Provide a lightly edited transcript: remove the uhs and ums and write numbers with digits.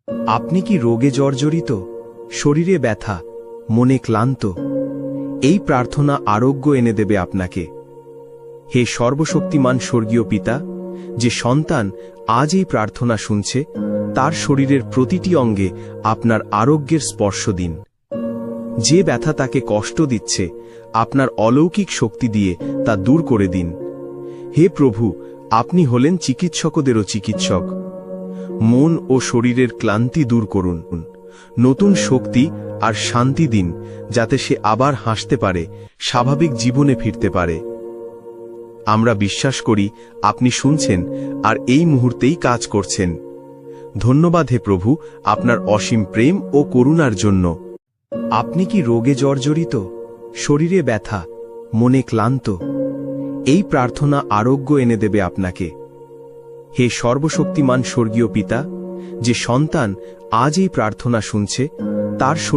আপনি কি রোগে জর্জরিত, শরীরে ব্যথা, মনে ক্লান্ত? এই প্রার্থনা আরোগ্য এনে দেবে আপনাকে। হে সর্বশক্তিমান স্বর্গীয় পিতা, যে সন্তান আজ এই প্রার্থনা শুনছে তার শরীরের প্রতিটি অঙ্গে আপনার আরোগ্যের স্পর্শ দিন। যে ব্যথা তাকে কষ্ট দিচ্ছে, আপনার অলৌকিক শক্তি দিয়ে তা দূর করে দিন। হে প্রভু, আপনি হলেন চিকিৎসকদেরও চিকিৎসক। মন ও শরীরের ক্লান্তি দূর করুন, নতুন শক্তি আর শান্তি দিন, যাতে সে আবার হাসতে পারে, স্বাভাবিক জীবনে ফিরতে পারে। আমরা বিশ্বাস করি আপনি শুনছেন আর এই মুহূর্তেই কাজ করছেন। ধন্যবাদ হে প্রভু, আপনার অসীম প্রেম ও করুণার জন্য। আপনি কি রোগে জর্জরিত, শরীরে ব্যথা, মনে ক্লান্ত? এই প্রার্থনা আরোগ্য এনে দেবে আপনাকে। হে সর্বশক্তিমান স্বর্গীয় পিতা, যে সন্তান আজ এই প্রার্থনা শুনছে তার শরীর